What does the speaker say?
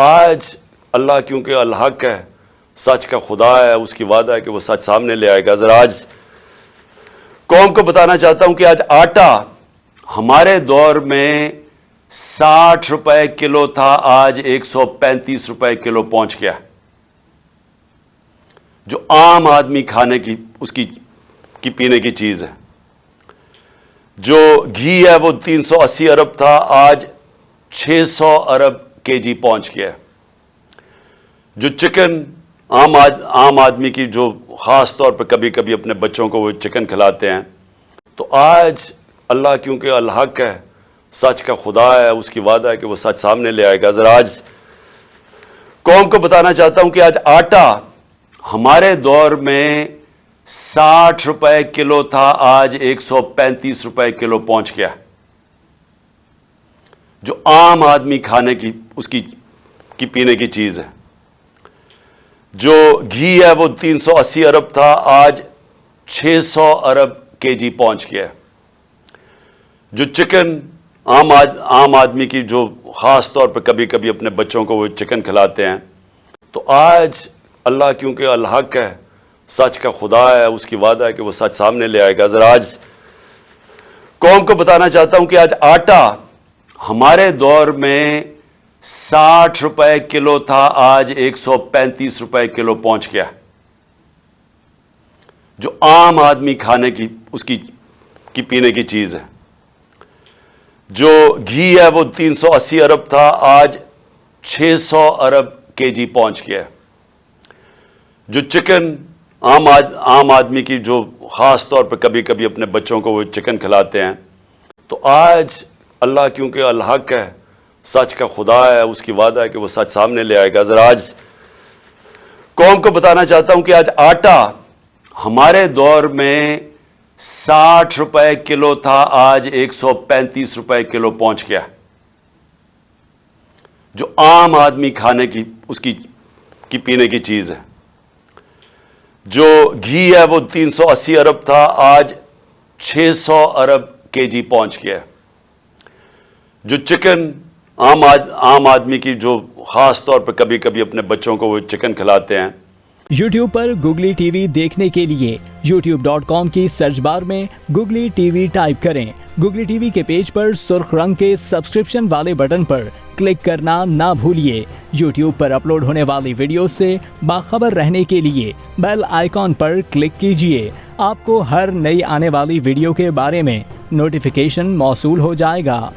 آج اللہ کیونکہ الحق ہے، سچ کا خدا ہے، اس کی وعدہ ہے کہ وہ سچ سامنے لے آئے گا. ذرا آج قوم کو بتانا چاہتا ہوں کہ آج آٹا ہمارے دور میں 60 روپے کلو تھا، آج 135 روپے کلو پہنچ گیا. جو عام آدمی کھانے کی اس کی پینے کی چیز ہے. جو گھی ہے وہ 380 ارب تھا، آج 600 ارب کے جی پہنچ گیا. جو چکن عام آدمی کی جو خاص طور پہ کبھی کبھی اپنے بچوں کو وہ چکن کھلاتے ہیں، تو آج اللہ کیونکہ الحق ہے، سچ کا خدا ہے، اس کی وعدہ ہے کہ وہ سچ سامنے لے آئے گا. ذرا آج قوم کو بتانا چاہتا ہوں کہ آج آٹا ہمارے دور میں 60 روپے کلو تھا، آج 135 روپے کلو پہنچ گیا. جو عام آدمی کھانے کی اس کی پینے کی چیز ہے. جو گھی ہے وہ 380 ارب تھا، آج 600 ارب کے جی پہنچ گیا. جو چکن عام آدمی کی جو خاص طور پہ کبھی کبھی اپنے بچوں کو وہ چکن کھلاتے ہیں، تو آج اللہ کیونکہ الحق ہے، سچ کا خدا ہے، اس کی وعدہ ہے کہ وہ سچ سامنے لے آئے گا. ذرا آج قوم کو بتانا چاہتا ہوں کہ آج آٹا ہمارے دور میں 60 روپے کلو تھا، آج 135 روپے کلو پہنچ گیا. جو عام آدمی کھانے کی اس کی پینے کی چیز ہے. جو گھی ہے وہ 380 ارب تھا، آج 600 ارب کے جی پہنچ گیا. جو چکن عام آدمی کی جو خاص طور پہ کبھی کبھی اپنے بچوں کو وہ چکن کھلاتے ہیں، تو آج اللہ کیونکہ الحق ہے، سچ کا خدا ہے، اس کی وعدہ ہے کہ وہ سچ سامنے لے آئے گا. ذرا آج قوم کو بتانا چاہتا ہوں کہ آج آٹا ہمارے دور میں 60 روپے کلو تھا، آج 135 روپے کلو پہنچ گیا. جو عام آدمی کھانے کی اس کی پینے کی چیز ہے. جو گھی ہے وہ 380 ارب تھا، آج 600 ارب کے جی پہنچ گیا. جو چکن عام آدمی کی جو خاص طور پہ کبھی کبھی اپنے بچوں کو وہ چکن کھلاتے ہیں. YouTube پر گوگلی ٹی وی دیکھنے کے لیے youtube.com کی سرچ بار میں گوگلی ٹی وی ٹائپ کریں. گوگلی ٹی وی کے پیج پر سرخ رنگ کے سبسکرپشن والے بٹن پر کلک کرنا نہ بھولیے. YouTube پر اپلوڈ ہونے والی ویڈیو سے باخبر رہنے کے لیے بیل آئیکن پر کلک کیجیے. آپ کو ہر نئی آنے والی ویڈیو کے بارے میں نوٹیفیکیشن موصول ہو جائے گا.